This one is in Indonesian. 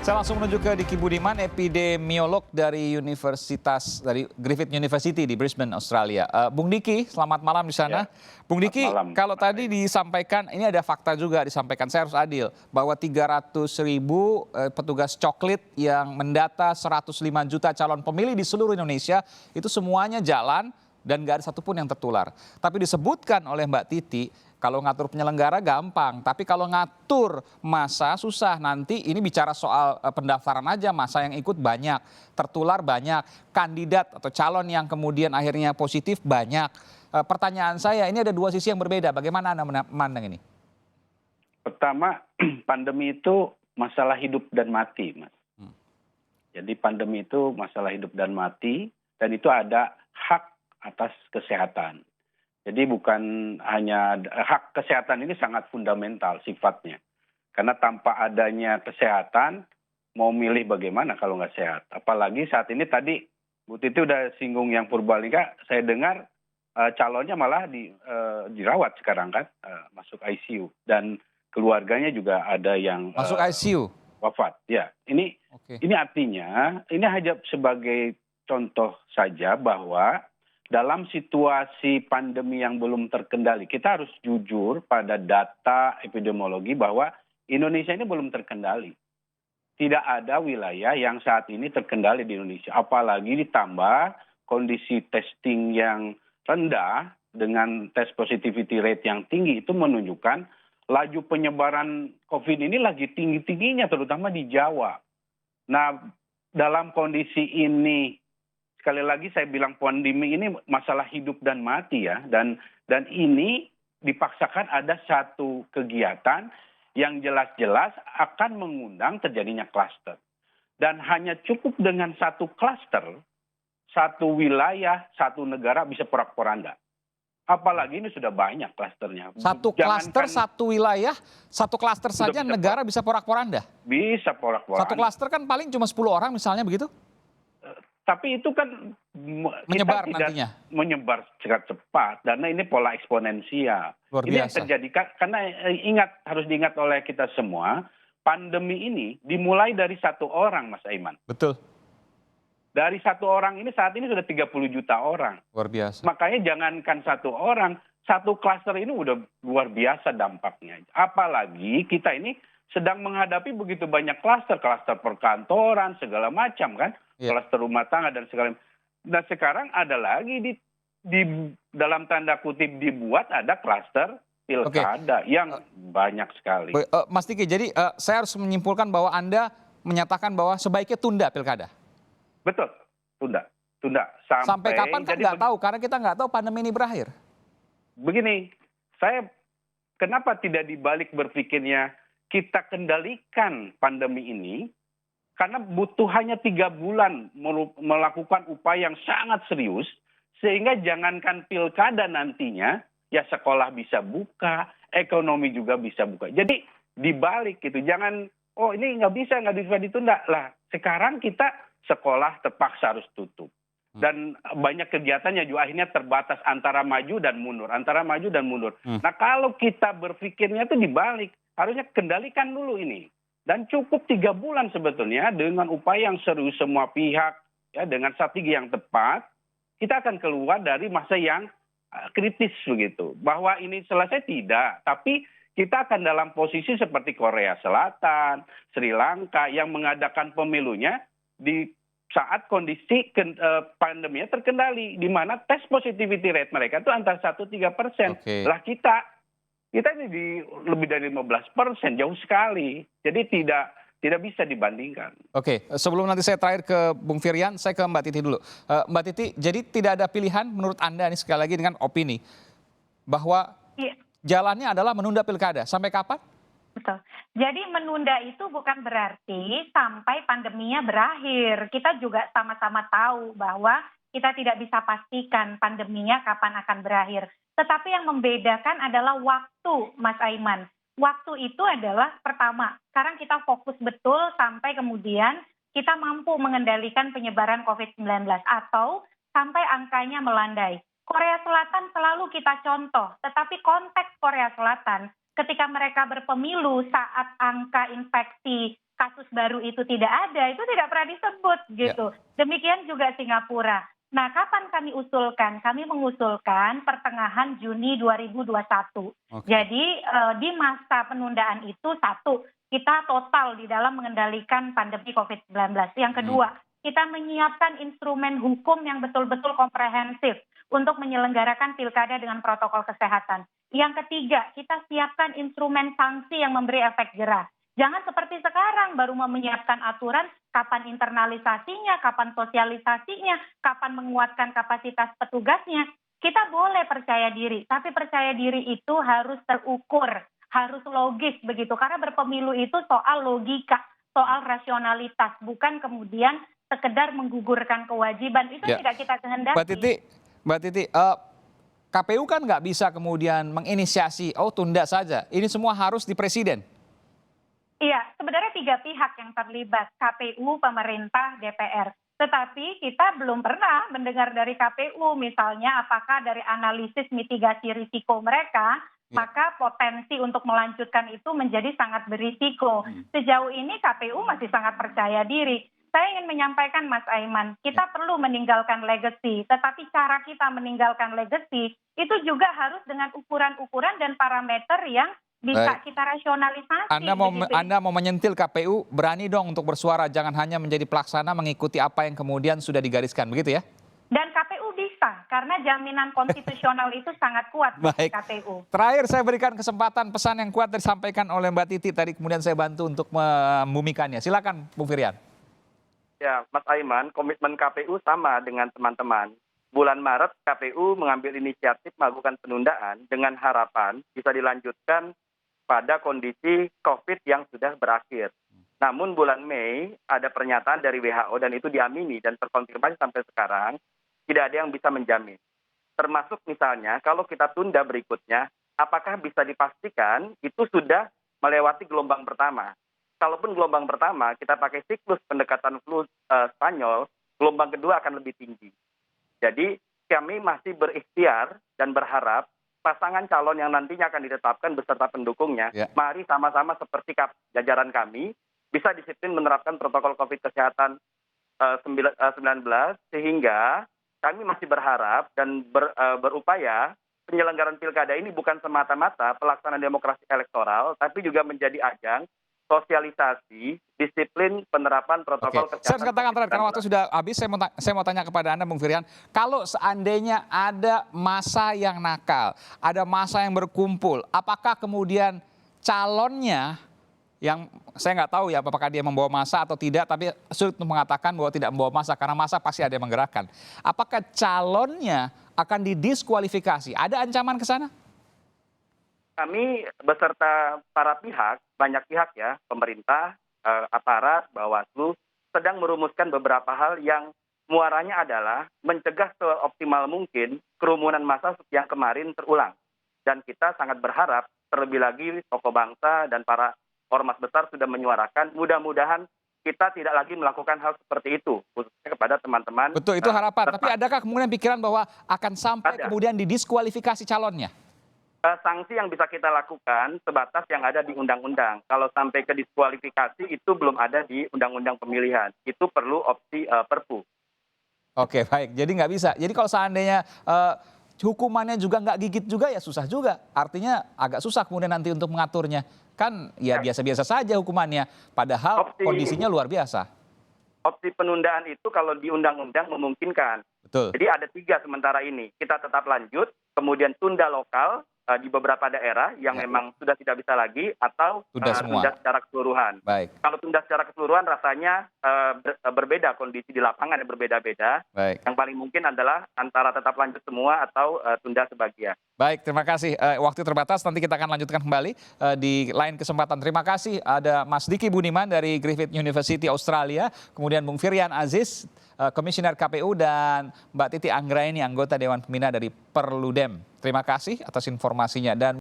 Saya langsung menuju ke Diki Budiman, epidemiolog dari Griffith University di Brisbane, Australia. Bung Diki, selamat malam di sana. Ya, Bung Diki, malam, kalau tadi disampaikan, ini ada fakta juga disampaikan, saya harus adil, bahwa 300.000 petugas coklit yang mendata 105 juta calon pemilih di seluruh Indonesia, itu semuanya jalan dan nggak ada satupun yang tertular. Tapi disebutkan oleh Mbak Titi, kalau ngatur penyelenggara gampang, tapi kalau ngatur masa susah. Nanti ini bicara soal pendaftaran aja, masa yang ikut banyak, tertular banyak, kandidat atau calon yang kemudian akhirnya positif banyak. Pertanyaan saya, ini ada dua sisi yang berbeda, bagaimana Anda memandang ini? Pertama, pandemi itu masalah hidup dan mati, Mas. Jadi pandemi itu masalah hidup dan mati, dan itu ada hak atas kesehatan. Jadi bukan hanya hak kesehatan ini sangat fundamental sifatnya. Karena tanpa adanya kesehatan, mau milih bagaimana kalau nggak sehat. Apalagi saat ini tadi Bu Titi udah singgung yang Purbalingga, saya dengar calonnya malah dirawat sekarang kan, masuk ICU. Dan keluarganya juga ada yang Masuk ICU? Wafat. Ya, ini artinya, ini hanya sebagai contoh saja bahwa dalam situasi pandemi yang belum terkendali, kita harus jujur pada data epidemiologi bahwa Indonesia ini belum terkendali. Tidak ada wilayah yang saat ini terkendali di Indonesia. Apalagi ditambah kondisi testing yang rendah dengan test positivity rate yang tinggi itu menunjukkan laju penyebaran COVID ini lagi tinggi-tingginya terutama di Jawa. Nah, dalam kondisi ini sekali lagi saya bilang pandemi ini masalah hidup dan mati ya, dan ini dipaksakan ada satu kegiatan yang jelas-jelas akan mengundang terjadinya klaster. Dan hanya cukup dengan satu klaster, satu wilayah, satu negara bisa porak-poranda. Apalagi ini sudah banyak klasternya. Satu klaster, satu wilayah, satu klaster saja negara bisa porak-poranda? Bisa porak-poranda. Satu klaster kan paling cuma 10 orang misalnya begitu? Tapi itu kan menyebar kita tidak nantinya menyebar secara cepat karena ini pola eksponensial. Luar biasa. Ini yang terjadi karena harus diingat oleh kita semua, pandemi ini dimulai dari satu orang, Mas Aiman. Betul. Dari satu orang ini saat ini sudah 30 juta orang. Luar biasa. Makanya jangankan satu orang, satu klaster ini udah luar biasa dampaknya. Apalagi kita ini sedang menghadapi begitu banyak klaster perkantoran, segala macam kan. Klaster rumah tangga dan segala macam. Nah sekarang ada lagi di dalam tanda kutip dibuat ada klaster pilkada yang banyak sekali. Mas Diki, jadi saya harus menyimpulkan bahwa Anda menyatakan bahwa sebaiknya tunda pilkada? Betul, tunda. Sampai kapan kan nggak tahu, karena kita nggak tahu pandemi ini berakhir. Begini, saya kenapa tidak dibalik berpikirnya kita kendalikan pandemi ini, karena butuh hanya 3 bulan melakukan upaya yang sangat serius, sehingga jangankan pilkada nantinya, ya sekolah bisa buka, ekonomi juga bisa buka. Jadi dibalik gitu, jangan, oh ini nggak bisa ditunda. Lah sekarang kita sekolah terpaksa harus tutup. Dan banyak kegiatannya juga akhirnya terbatas antara maju dan mundur. Nah kalau kita berpikirnya itu dibalik, harusnya kendalikan dulu ini. Dan cukup 3 bulan sebetulnya dengan upaya yang serius semua pihak, ya dengan strategi yang tepat, kita akan keluar dari masa yang kritis begitu. Bahwa ini selesai tidak, tapi kita akan dalam posisi seperti Korea Selatan, Sri Lanka yang mengadakan pemilunya di saat kondisi pandeminya terkendali, di mana tes positivity rate mereka itu antara 1-3%. Lah kita ini di lebih dari 15%, jauh sekali. Jadi tidak bisa dibandingkan. Oke, sebelum nanti saya terakhir ke Bung Firian, saya ke Mbak Titi dulu. Mbak Titi, jadi tidak ada pilihan menurut Anda ini sekali lagi dengan opini bahwa jalannya adalah menunda pilkada. Sampai kapan? Betul. Jadi menunda itu bukan berarti sampai pandeminya berakhir. Kita juga sama-sama tahu bahwa kita tidak bisa pastikan pandeminya kapan akan berakhir. Tetapi yang membedakan adalah waktu, Mas Aiman. Waktu itu adalah pertama, sekarang kita fokus betul sampai kemudian kita mampu mengendalikan penyebaran COVID-19 atau sampai angkanya melandai. Korea Selatan selalu kita contoh, tetapi konteks Korea Selatan ketika mereka berpemilu saat angka infeksi kasus baru itu tidak ada, itu tidak pernah disebut gitu. Demikian juga Singapura. Nah, kapan kami usulkan? Kami mengusulkan pertengahan Juni 2021. Jadi di masa penundaan itu satu, kita total di dalam mengendalikan pandemi COVID-19. Yang kedua, kita menyiapkan instrumen hukum yang betul-betul komprehensif untuk menyelenggarakan pilkada dengan protokol kesehatan. Yang ketiga, kita siapkan instrumen sanksi yang memberi efek jerah. Jangan seperti sekarang baru mau menyiapkan aturan, kapan internalisasinya, kapan sosialisasinya, kapan menguatkan kapasitas petugasnya. Kita boleh percaya diri, tapi percaya diri itu harus terukur, harus logis begitu. Karena berpemilu itu soal logika, soal rasionalitas, bukan kemudian sekedar menggugurkan kewajiban. Itu tidak kita kehendaki. Mbak Titi, KPU kan nggak bisa kemudian menginisiasi, tunda saja. Ini semua harus di Presiden. Iya, sebenarnya 3 pihak yang terlibat, KPU, pemerintah, DPR. Tetapi kita belum pernah mendengar dari KPU, misalnya apakah dari analisis mitigasi risiko mereka, maka potensi untuk melanjutkan itu menjadi sangat berisiko. Sejauh ini KPU masih sangat percaya diri. Saya ingin menyampaikan Mas Aiman, kita perlu meninggalkan legacy, tetapi cara kita meninggalkan legacy itu juga harus dengan ukuran-ukuran dan parameter yang bisa kita rasionalisasi. Anda mau menyentil KPU, berani dong untuk bersuara, jangan hanya menjadi pelaksana mengikuti apa yang kemudian sudah digariskan, begitu ya? Dan KPU bisa, karena jaminan konstitusional itu sangat kuat bagi KPU. Terakhir saya berikan kesempatan pesan yang kuat disampaikan oleh Mbak Titi, tadi kemudian saya bantu untuk membumikannya. Silakan Bung Firian. Ya, Mas Aiman, komitmen KPU sama dengan teman-teman. Bulan Maret KPU mengambil inisiatif melakukan penundaan dengan harapan bisa dilanjutkan pada kondisi COVID yang sudah berakhir. Namun bulan Mei ada pernyataan dari WHO dan itu diamini dan terkonfirmasi sampai sekarang tidak ada yang bisa menjamin. Termasuk misalnya kalau kita tunda berikutnya, apakah bisa dipastikan itu sudah melewati gelombang pertama. Kalaupun gelombang pertama kita pakai siklus pendekatan flu Spanyol, gelombang kedua akan lebih tinggi. Jadi kami masih berikhtiar dan berharap pasangan calon yang nantinya akan ditetapkan beserta pendukungnya, mari sama-sama seperti jajaran kami, bisa disiplin menerapkan protokol COVID kesehatan 19, sehingga kami masih berharap dan berupaya penyelenggaraan pilkada ini bukan semata-mata pelaksanaan demokrasi elektoral, tapi juga menjadi ajang sosialisasi, disiplin penerapan protokol kesehatan. Saya harus katakan terakhir, karena waktu sudah habis, saya mau tanya kepada Anda, Bung Firian. Kalau seandainya ada massa yang nakal, ada massa yang berkumpul, apakah kemudian calonnya, yang saya nggak tahu ya apakah dia membawa massa atau tidak, tapi sulit untuk mengatakan bahwa tidak membawa massa, karena massa pasti ada yang menggerakkan. Apakah calonnya akan didiskualifikasi? Ada ancaman ke sana? Kami beserta para pihak, banyak pihak ya, pemerintah, aparat, Bawaslu, sedang merumuskan beberapa hal yang muaranya adalah mencegah seoptimal mungkin kerumunan massa yang kemarin terulang. Dan kita sangat berharap, terlebih lagi tokoh bangsa dan para ormas besar sudah menyuarakan, mudah-mudahan kita tidak lagi melakukan hal seperti itu, khususnya kepada teman-teman. Betul, itu harapan. Tapi adakah kemudian pikiran bahwa akan sampai kemudian didiskualifikasi calonnya? Sanksi yang bisa kita lakukan sebatas yang ada di undang-undang. Kalau sampai ke diskualifikasi itu belum ada di undang-undang pemilihan. Itu perlu opsi Perpu. Oke, baik. Jadi nggak bisa. Jadi kalau seandainya hukumannya juga nggak gigit juga ya susah juga. Artinya agak susah kemudian nanti untuk mengaturnya. Kan ya biasa-biasa saja hukumannya. Padahal kondisinya luar biasa. Opsi penundaan itu kalau di undang-undang memungkinkan. Betul. Jadi ada 3 sementara ini. Kita tetap lanjut, kemudian tunda lokal di beberapa daerah yang memang sudah tidak bisa lagi, atau tunda secara keseluruhan. Baik. Kalau tunda secara keseluruhan rasanya berbeda, kondisi di lapangan yang berbeda-beda. Baik. Yang paling mungkin adalah antara tetap lanjut semua atau tunda sebagian. Baik, terima kasih. Waktu terbatas, nanti kita akan lanjutkan kembali di lain kesempatan. Terima kasih. Ada Mas Diki Budiman dari Griffith University Australia, kemudian Bung Firian Aziz, Komisioner KPU, dan Mbak Titi Anggraini, anggota Dewan Pembina dari Perludem. Terima kasih atas informasinya. Dan